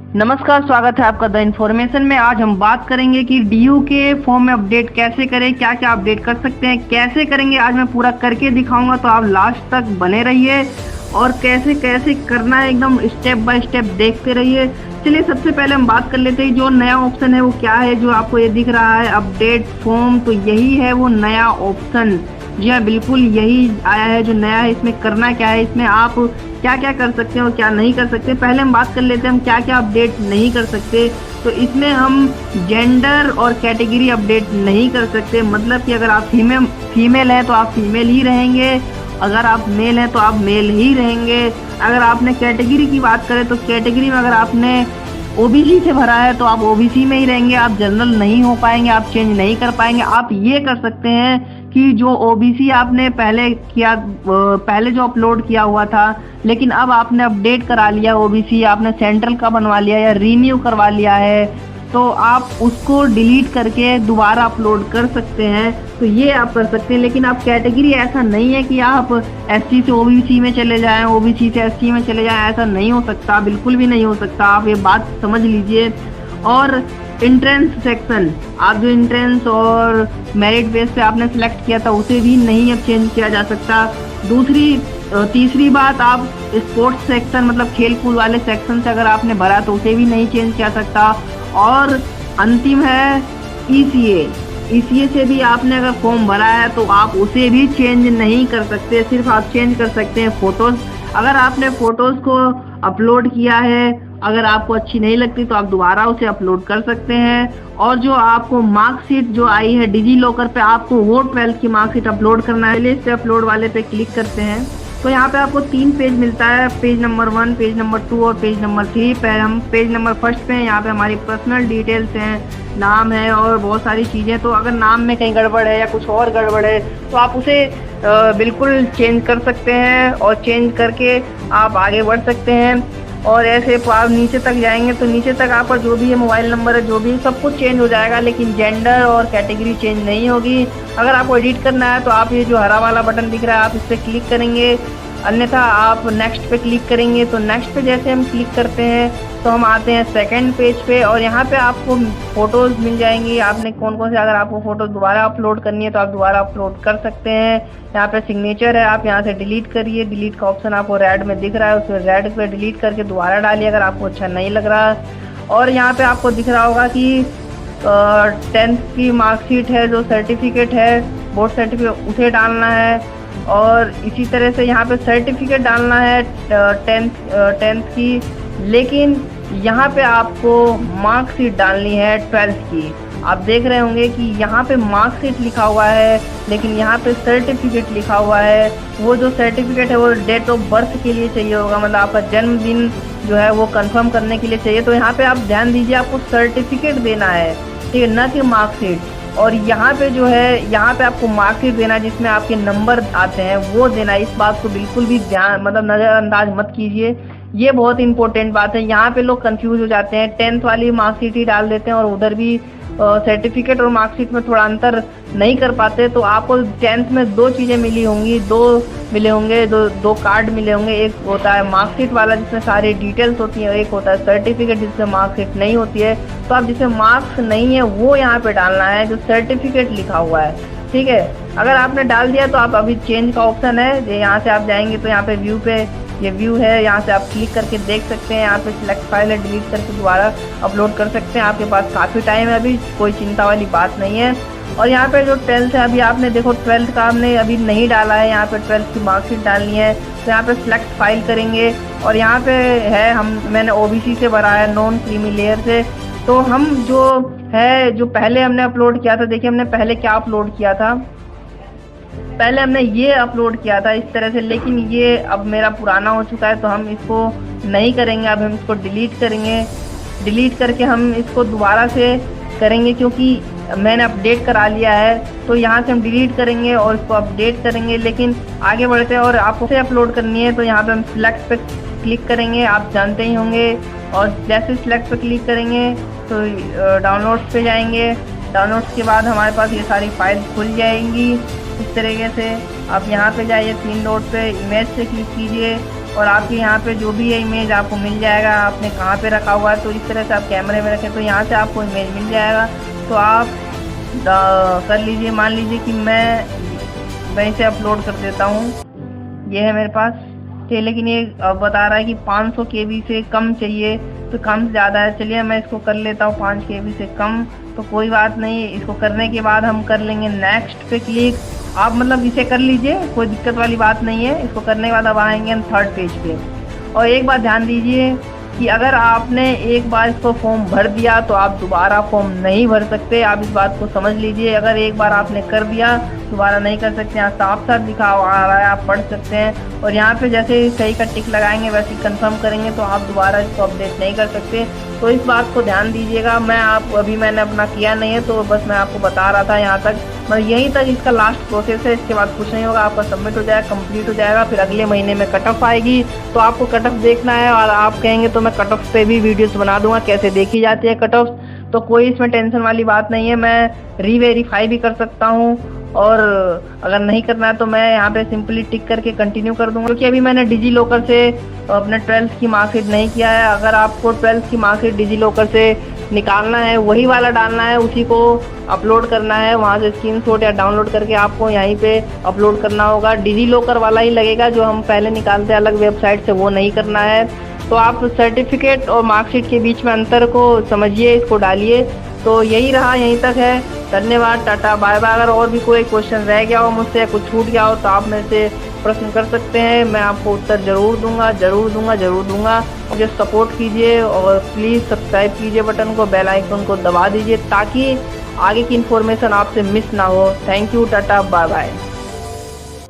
नमस्कार, स्वागत है आपका द इन्फॉर्मेशन में। आज हम बात करेंगे कि डीयू के फॉर्म में अपडेट कैसे करें, क्या क्या अपडेट कर सकते हैं, कैसे करेंगे। आज मैं पूरा करके दिखाऊंगा, तो आप लास्ट तक बने रहिए और कैसे कैसे करना है एकदम स्टेप बाय स्टेप देखते रहिए। चलिए सबसे पहले हम बात कर लेते हैं जो नया ऑप्शन है वो क्या है। जो आपको ये दिख रहा है अपडेट फॉर्म, तो यही है वो नया ऑप्शन। जी हाँ, बिल्कुल यही आया है जो नया है। इसमें करना क्या है, इसमें आप क्या क्या कर सकते हैं और क्या नहीं कर सकते। पहले हम बात कर लेते हैं हम क्या क्या अपडेट नहीं कर सकते। तो इसमें हम जेंडर और कैटेगरी अपडेट नहीं कर सकते। मतलब कि अगर आप फीमेल हैं तो आप फीमेल ही रहेंगे, अगर आप मेल हैं तो आप मेल ही रहेंगे। अगर आपने कैटेगरी की बात करें तो कैटेगरी में अगर आपने ओबीसी से भरा है तो आप ओबीसी में ही रहेंगे, आप जनरल नहीं हो पाएंगे, आप चेंज नहीं कर पाएंगे। आप ये कर सकते हैं कि जो ओबीसी आपने पहले किया, पहले जो अपलोड किया हुआ था, लेकिन अब आपने अपडेट करा लिया ओबीसी, आपने सेंट्रल का बनवा लिया या रीन्यू करवा लिया है, तो आप उसको डिलीट करके दोबारा अपलोड कर सकते हैं। तो ये आप कर सकते हैं। लेकिन आप कैटेगरी ऐसा नहीं है कि आप एससी से ओबीसी में चले जाएं, ओबीसी से एससी में चले जाएं, ऐसा नहीं हो सकता, बिल्कुल भी नहीं हो सकता। आप ये बात समझ लीजिए। और इंट्रेंस सेक्शन, आप जो इंट्रेंस और मेरिट बेस पे आपने सेलेक्ट किया था उसे भी नहीं अब चेंज किया जा सकता। तीसरी बात, आप स्पोर्ट्स सेक्शन मतलब खेल कूद वाले सेक्शन से अगर आपने भरा तो उसे भी नहीं चेंज किया सकता। और अंतिम है ईसीए से भी आपने अगर फॉर्म भरा है तो आप उसे भी चेंज नहीं कर सकते। सिर्फ आप चेंज कर सकते हैं फोटोज। अगर आपने फोटोज को अपलोड किया है, अगर आपको अच्छी नहीं लगती तो आप दोबारा उसे अपलोड कर सकते हैं। और जो आपको मार्कशीट जो आई है डिजी लॉकर पे, आपको वो 12th की मार्कशीट अपलोड करना है। लिस्ट अपलोड वाले पे क्लिक करते हैं तो यहाँ पे आपको 3 पेज मिलता है, पेज नंबर 1, पेज नंबर 2 और पेज नंबर 3 पे। हम पेज नंबर 1 पे हैं। यहाँ पे हमारी पर्सनल डिटेल्स हैं, नाम है और बहुत सारी चीज़ें। तो अगर नाम में कहीं गड़बड़ है या कुछ और गड़बड़ है तो आप उसे बिल्कुल चेंज कर सकते हैं और चेंज करके आप आगे बढ़ सकते हैं। और ऐसे आप नीचे तक जाएंगे तो नीचे तक आपका जो भी है मोबाइल नंबर है, जो भी सब कुछ चेंज हो जाएगा, लेकिन जेंडर और कैटेगरी चेंज नहीं होगी। अगर आपको एडिट करना है तो आप ये जो हरा वाला बटन दिख रहा है आप इस पर क्लिक करेंगे, अन्यथा आप नेक्स्ट पे क्लिक करेंगे। तो नेक्स्ट पे जैसे हम क्लिक करते हैं तो हम आते हैं सेकंड पेज पे और यहाँ पे आपको फ़ोटोज़ मिल जाएंगी। आपने कौन कौन से, अगर आपको फ़ोटोज़ दोबारा अपलोड करनी है तो आप दोबारा अपलोड कर सकते हैं। यहाँ पे सिग्नेचर है, आप यहाँ से डिलीट करिए। डिलीट का ऑप्शन आपको रेड में दिख रहा है, उसमें रेड पे डिलीट करके दोबारा डालिए अगर आपको अच्छा नहीं लग रहा। और यहाँ पे आपको दिख रहा होगा कि 10th की मार्कशीट है, जो सर्टिफिकेट है, बोर्ड सर्टिफिकेट, उसे डालना है। और इसी तरह से यहाँ पे सर्टिफिकेट डालना है 10th की, लेकिन यहाँ पे आपको मार्कशीट डालनी है 12th की। आप देख रहे होंगे कि यहाँ पे मार्कशीट लिखा हुआ है लेकिन यहाँ पे सर्टिफिकेट लिखा हुआ है। वो जो सर्टिफिकेट है वो डेट ऑफ बर्थ के लिए चाहिए होगा, मतलब आपका जन्मदिन जो है वो कंफर्म करने के लिए चाहिए। तो यहाँ पे आप ध्यान दीजिए, आपको सर्टिफिकेट देना है, ठीक है, न कि मार्कशीट। और यहाँ पे जो है, यहाँ पे आपको मार्कशीट देना है जिसमें आपके नंबर आते हैं, वो देना है। इस बात को बिल्कुल भी ध्यान मतलब नज़रअंदाज मत कीजिए, ये बहुत इंपॉर्टेंट बात है। यहाँ पे लोग कंफ्यूज हो जाते हैं, 10th वाली मार्कशीट ही डाल देते हैं और उधर भी सर्टिफिकेट और मार्कशीट में थोड़ा अंतर नहीं कर पाते। तो आपको 10th में 2 चीज़ें मिली होंगी, दो कार्ड मिले होंगे। एक होता है मार्कशीट वाला जिसमें सारी डिटेल्स होती हैं, एक होता है सर्टिफिकेट जिसमें मार्कशीट नहीं होती है। तो आप जिसमें मार्क्स नहीं है वो यहाँ पे डालना है जो सर्टिफिकेट लिखा हुआ है, ठीक है। अगर आपने डाल दिया तो आप अभी चेंज का ऑप्शन है, यहाँ से आप जाएंगे तो यहाँ पे व्यू पे ये व्यू है, यहाँ से आप क्लिक करके देख सकते हैं। यहाँ पे सिलेक्ट फाइल है, डिलीट करके दोबारा अपलोड कर सकते हैं। आपके पास काफ़ी टाइम है, अभी कोई चिंता वाली बात नहीं है। और यहाँ पे जो 12th है, अभी आपने देखो 12th का आपने अभी नहीं डाला है, यहाँ पे 12th की मार्कशीट डालनी है। तो यहाँ पे सिलेक्ट फाइल करेंगे और यहाँ पे है मैंने ओबीसी से भरा है, नॉन क्रीमी लेयर से। तो हम जो है, जो पहले हमने अपलोड किया था, देखिए हमने पहले क्या अपलोड किया था, पहले हमने ये अपलोड किया था इस तरह से, लेकिन ये अब मेरा पुराना हो चुका है तो हम इसको नहीं करेंगे। अब हम इसको डिलीट करेंगे, डिलीट करके हम इसको दोबारा से करेंगे क्योंकि मैंने अपडेट करा लिया है। तो यहाँ से हम डिलीट करेंगे और इसको अपडेट करेंगे, लेकिन आगे बढ़ते हैं। और आपको से अपलोड करनी है तो यहाँ पे हम सिलेक्ट पे क्लिक करेंगे, आप जानते ही होंगे। और जैसे सिलेक्ट पे क्लिक करेंगे तो डाउनलोड्स पे जाएंगे। डाउनलोड्स के बाद हमारे पास ये सारी फाइल खुल जाएंगी इस तरीके से। आप यहाँ पे जाइए 3 डॉट पे, इमेज से क्लिक कीजिए और आपके यहाँ पे जो भी है इमेज आपको मिल जाएगा, आपने कहाँ पे रखा हुआ है। तो इस तरह से आप कैमरे में रखें तो यहाँ से आपको इमेज मिल जाएगा। तो आप कर लीजिए, मान लीजिए कि मैं वहीं से अपलोड कर देता हूँ, ये है मेरे पास। ठीक, लेकिन ये बता रहा है कि 500 KB से कम चाहिए, तो कम से ज़्यादा है। चलिए मैं इसको कर लेता हूँ 5 KB से कम, तो कोई बात नहीं। इसको करने के बाद हम कर लेंगे नेक्स्ट पे क्लिक। आप मतलब इसे कर लीजिए, कोई दिक्कत वाली बात नहीं है। इसको करने के बाद अब आएंगे हम 3rd पेज पे। और एक बात ध्यान दीजिए कि अगर आपने एक बार इसको फॉर्म भर दिया तो आप दोबारा फॉर्म नहीं भर सकते। आप इस बात को समझ लीजिए, अगर एक बार आपने कर दिया दोबारा नहीं कर सकते। यहाँ साफ साफ लिखा आ रहा है, आप पढ़ सकते हैं। और यहाँ पे जैसे सही का टिक लगाएंगे वैसे ही कंफर्म करेंगे तो आप दोबारा इसको अपडेट नहीं कर सकते। तो इस बात को ध्यान दीजिएगा। मैंने अपना किया नहीं है, तो बस मैं आपको बता रहा था यहाँ तक, मतलब यहीं तक इसका लास्ट प्रोसेस है। इसके बाद कुछ नहीं होगा, आपका सबमिट हो जाएगा, कंप्लीट हो जाएगा। फिर अगले महीने में कट ऑफ आएगी, तो आपको कट ऑफ देखना है। और आप कहेंगे तो मैं कट ऑफ पे भी वीडियोस बना दूंगा, कैसे देखी जाती है कट ऑफ। तो कोई इसमें टेंशन वाली बात नहीं है, मैं रीवेरीफाई भी कर सकता हूँ। और अगर नहीं करना है तो मैं यहाँ पे सिंपली टिक करके कंटिन्यू कर दूंगा, क्योंकि अभी मैंने डिजी लॉकर से अपने 12th की मार्कशीट नहीं किया है। अगर आपको 12th की मार्कशीट डिजी लॉकर से निकालना है, वही वाला डालना है, उसी को अपलोड करना है। वहाँ से स्क्रीनशॉट या डाउनलोड करके आपको यहीं पे अपलोड करना होगा। डिजी लॉकर वाला ही लगेगा जो हम पहले निकालते हैं अलग वेबसाइट से, वो नहीं करना है। तो आप सर्टिफिकेट और मार्कशीट के बीच में अंतर को समझिए, इसको डालिए। तो यही रहा, यहीं तक है। धन्यवाद, टाटा बाय बाय। अगर और भी कोई क्वेश्चन रह गया हो मुझसे या कुछ छूट गया हो तो आप मेरे से प्रश्न कर सकते हैं, मैं आपको उत्तर जरूर दूंगा। मुझे सपोर्ट कीजिए और प्लीज़ सब्सक्राइब कीजिए बटन को, बेल आइकन को दबा दीजिए ताकि आगे की इन्फॉर्मेशन आपसे मिस ना हो। Thank you, tata bye bye.